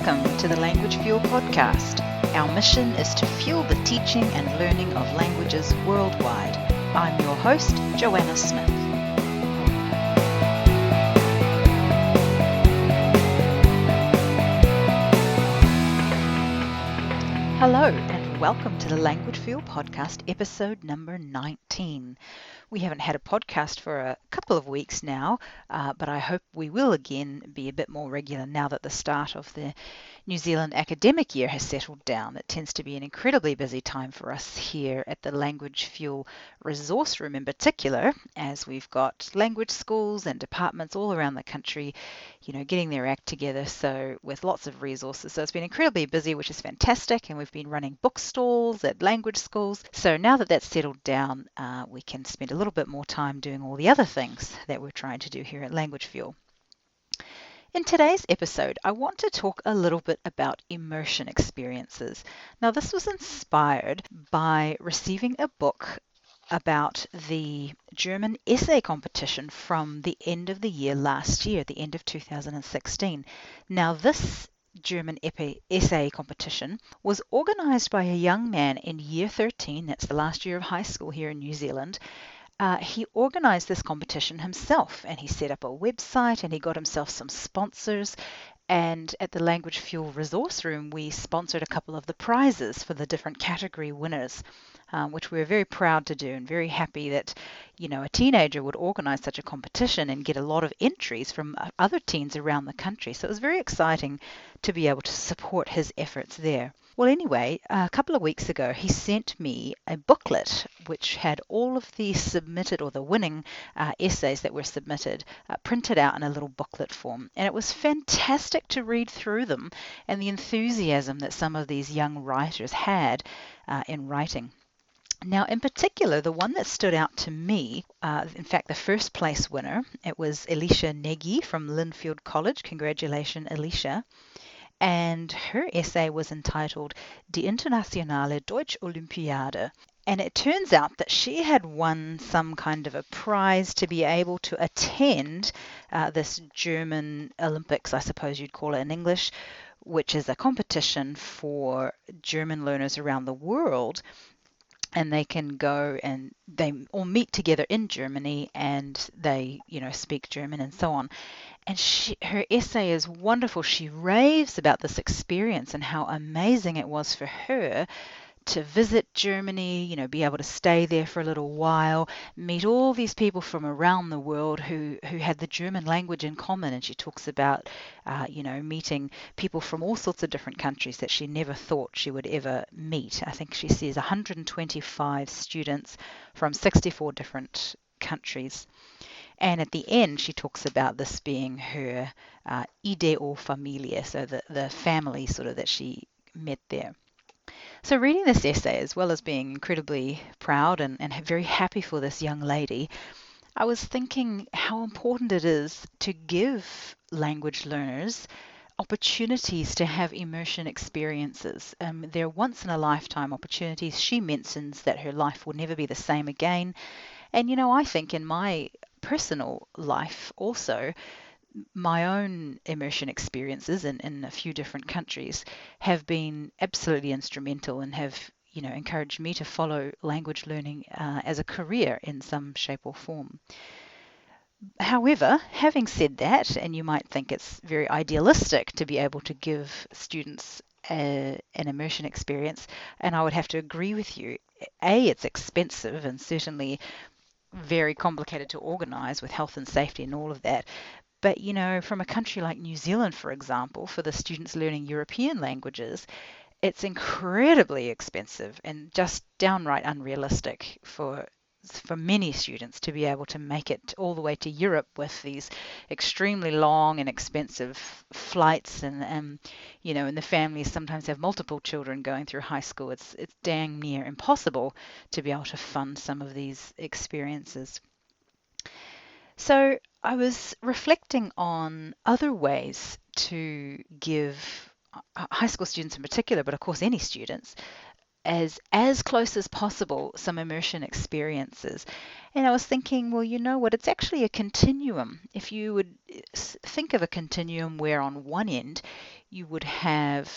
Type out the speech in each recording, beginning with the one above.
Welcome to the Language Fuel podcast. Our mission is to fuel the teaching and learning of languages worldwide. I'm your host, Joanna Smith. Hello and welcome to the Language Fuel podcast, episode number 19. We haven't had a podcast for a couple of weeks now, but I hope we will again be a bit more regular now that the start of the New Zealand academic year has settled down. It tends to be an incredibly busy time for us here at the Language Fuel Resource Room in particular, as we've got language schools and departments all around the country, getting their act together, so with lots of resources. So it's been incredibly busy, which is fantastic, and we've been running bookstores at language schools. So now that that's settled down, we can spend a little bit more time doing all the other things that we're trying to do here at Language Fuel. In today's episode, I want to talk a little bit about immersion experiences. Now, this was inspired by receiving a book about the German essay competition from the end of the year last year, the end of 2016. Now, this German essay competition was organised by a young man in year 13, that's the last year of high school here in New Zealand. He organised this competition himself, and he set up a website and he got himself some sponsors. And at the Language Fuel Resource Room, we sponsored a couple of the prizes for the different category winners, which we were very proud to do and very happy that, a teenager would organise such a competition and get a lot of entries from other teens around the country. So it was very exciting to be able to support his efforts there. Well, anyway, a couple of weeks ago, he sent me a booklet which had all of the submitted or the winning essays that were submitted printed out in a little booklet form. And it was fantastic to read through them and the enthusiasm that some of these young writers had in writing. Now, in particular, the one that stood out to me, in fact, the first place winner, it was Alicia Nagy from Linfield College. Congratulations, Alicia. And her essay was entitled Die Internationale Deutsch Olympiade. And it turns out that she had won some kind of a prize to be able to attend this German Olympics, I suppose you'd call it in English, which is a competition for German learners around the world. And they can go and they all meet together in Germany and they, speak German and so on. And her essay is wonderful. She raves about this experience and how amazing it was for her to visit Germany, be able to stay there for a little while, meet all these people from around the world who had the German language in common. And she talks about, meeting people from all sorts of different countries that she never thought she would ever meet. I think she says 125 students from 64 different countries. And at the end, she talks about this being her ideal familie, so the family sort of that she met there. So reading this essay, as well as being incredibly proud and very happy for this young lady, I was thinking how important it is to give language learners opportunities to have immersion experiences. They're once-in-a-lifetime opportunities. She mentions that her life will never be the same again. And, I think in my personal life also, my own immersion experiences in a few different countries have been absolutely instrumental and have, encouraged me to follow language learning as a career in some shape or form. However, having said that, and you might think it's very idealistic to be able to give students an immersion experience, and I would have to agree with you. It's expensive and certainly very complicated to organise with health and safety and all of that. But, from a country like New Zealand, for example, for the students learning European languages, it's incredibly expensive and just downright unrealistic for many students to be able to make it all the way to Europe with these extremely long and expensive flights and the families sometimes have multiple children going through high school. It's dang near impossible to be able to fund some of these experiences. So I was reflecting on other ways to give high school students in particular, but of course any students, as close as possible some immersion experiences. And I was thinking, well, you know what, it's actually a continuum. If you would think of a continuum where on one end you would have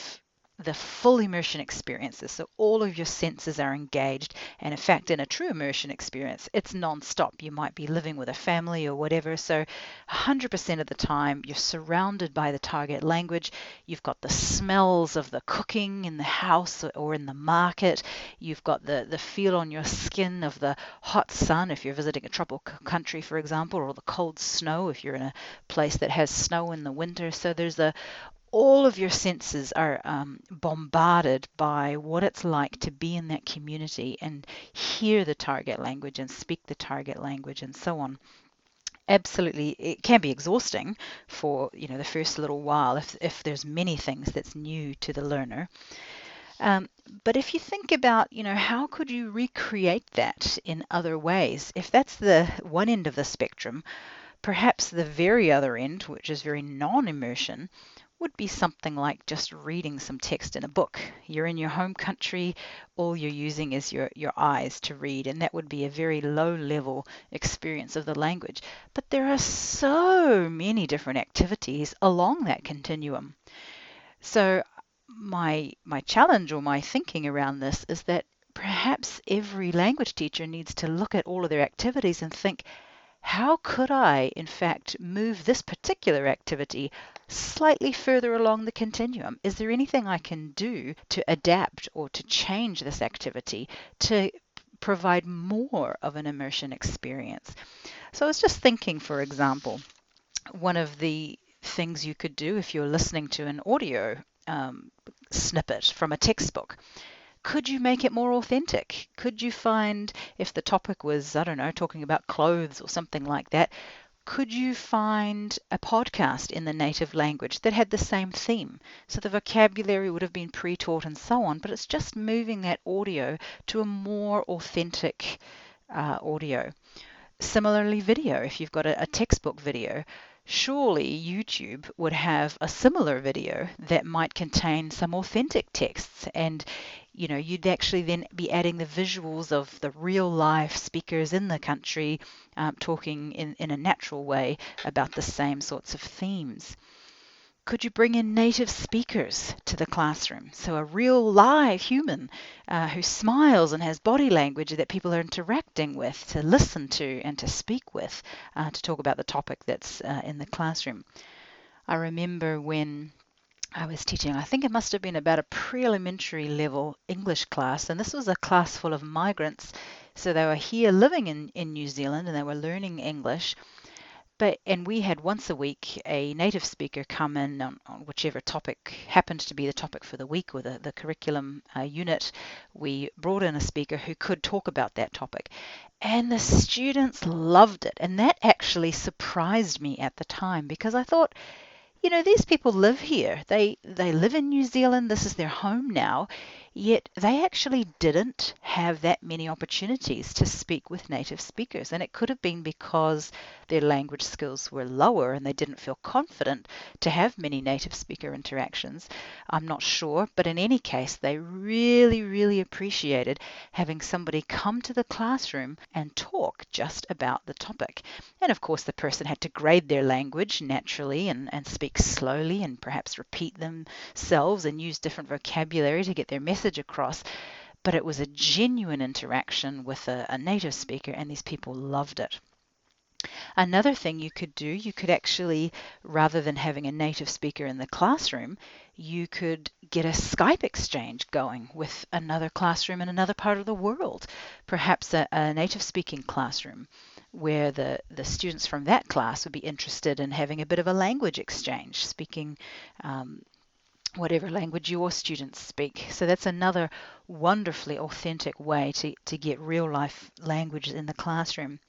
the full immersion experiences. So all of your senses are engaged. And in fact, in a true immersion experience, it's non-stop. You might be living with a family or whatever. So 100% of the time, you're surrounded by the target language. You've got the smells of the cooking in the house or in the market. You've got the feel on your skin of the hot sun if you're visiting a tropical country, for example, or the cold snow if you're in a place that has snow in the winter. So there's all of your senses are bombarded by what it's like to be in that community and hear the target language and speak the target language and so on. Absolutely, it can be exhausting for the first little while if there's many things that's new to the learner. Um, but if you think about, how could you recreate that in other ways? If that's the one end of the spectrum, perhaps the very other end, which is very non-immersion, would be something like just reading some text in a book. You're in your home country, all you're using is your eyes to read, and that would be a very low level experience of the language. But there are so many different activities along that continuum. So my challenge or my thinking around this is that perhaps every language teacher needs to look at all of their activities and think, how could I, in fact, move this particular activity slightly further along the continuum? Is there anything I can do to adapt or to change this activity to provide more of an immersion experience? So I was just thinking, for example, one of the things you could do if you're listening to an audio snippet from a textbook. Could you make it more authentic? Could you find, if the topic was, I don't know, talking about clothes or something like that, could you find a podcast in the native language that had the same theme? So the vocabulary would have been pre-taught and so on, but it's just moving that audio to a more authentic audio. Similarly, video, if you've got a textbook video, surely YouTube would have a similar video that might contain some authentic texts, and you'd actually then be adding the visuals of the real life speakers in the country talking in a natural way about the same sorts of themes. Could you bring in native speakers to the classroom? So a real live human who smiles and has body language that people are interacting with, to listen to and to speak with, to talk about the topic that's in the classroom. I remember when I was teaching, I think it must have been about a pre-elementary level English class, and this was a class full of migrants. So they were here living in New Zealand and they were learning English. And we had once a week a native speaker come in on whichever topic happened to be the topic for the week or the curriculum unit. We brought in a speaker who could talk about that topic. And the students loved it. And that actually surprised me at the time, because I thought, these people live here. They live in New Zealand. This is their home now. Yet they actually didn't have that many opportunities to speak with native speakers. And it could have been because their language skills were lower and they didn't feel confident to have many native speaker interactions. I'm not sure. But in any case, they really, really appreciated having somebody come to the classroom and talk just about the topic. And of course, the person had to grade their language naturally and speak slowly and perhaps repeat themselves and use different vocabulary to get their message across. But it was a genuine interaction with a native speaker, and these people loved it. Another thing you could do, you could actually, rather than having a native speaker in the classroom, you could get a Skype exchange going with another classroom in another part of the world, perhaps a native speaking classroom where the students from that class would be interested in having a bit of a language exchange, speaking whatever language your students speak. So that's another wonderfully authentic way to get real life language in the classroom.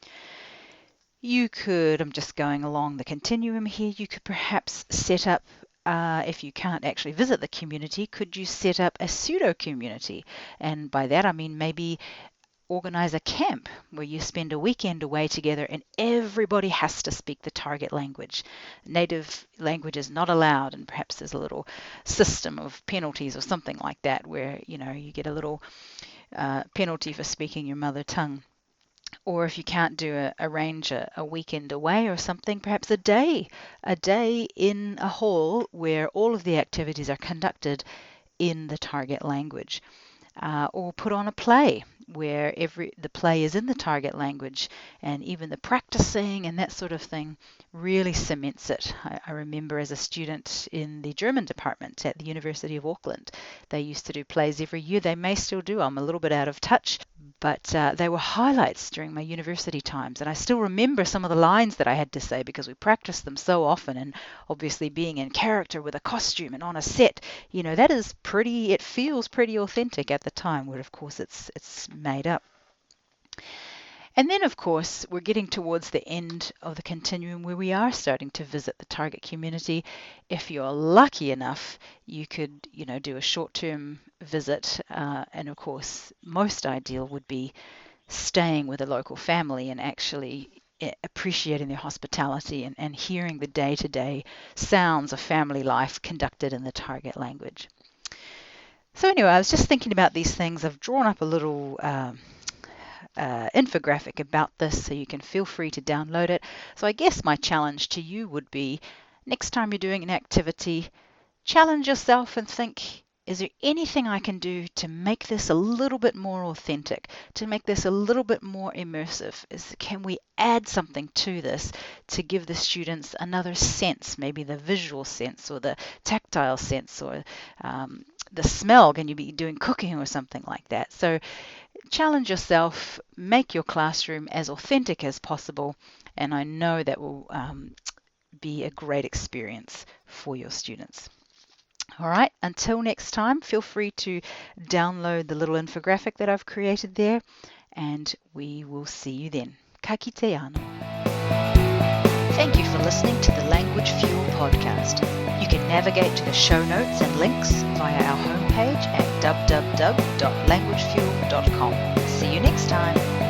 You could, I'm just going along the continuum here, you could perhaps set up, if you can't actually visit the community, could you set up a pseudo community? And by that I mean maybe organize a camp where you spend a weekend away together and everybody has to speak the target language. Native language is not allowed, and perhaps there's a little system of penalties or something like that where you get a little penalty for speaking your mother tongue. Or if you can't arrange a weekend away or something, perhaps a day in a hall where all of the activities are conducted in the target language. Or put on a play where the play is in the target language, and even the practicing and that sort of thing really cements it. I remember as a student in the German department at the University of Auckland, they used to do plays every year. They may still do. I'm a little bit out of touch, but they were highlights during my university times, and I still remember some of the lines that I had to say because we practiced them so often. And obviously being in character with a costume and on a set, that is it feels pretty authentic at the time, where of course it's made up. And then, of course, we're getting towards the end of the continuum where we are starting to visit the target community. If you're lucky enough, you could, do a short-term visit. And of course, most ideal would be staying with a local family and actually appreciating their hospitality and hearing the day-to-day sounds of family life conducted in the target language. So anyway, I was just thinking about these things. I've drawn up a little infographic about this, so you can feel free to download it. So I guess my challenge to you would be, next time you're doing an activity, challenge yourself and think, is there anything I can do to make this a little bit more authentic, to make this a little bit more immersive? Can we add something to this to give the students another sense, maybe the visual sense or the tactile sense or the smell? Can you be doing cooking or something like that? So challenge yourself, make your classroom as authentic as possible, and I know that will be a great experience for your students. All right, until next time, feel free to download the little infographic that I've created there, and we will see you then. Ka kite anō. Thank you for listening to the Language Fuel podcast. You can navigate to the show notes and links via our homepage at www.languagefuel.com. See you next time.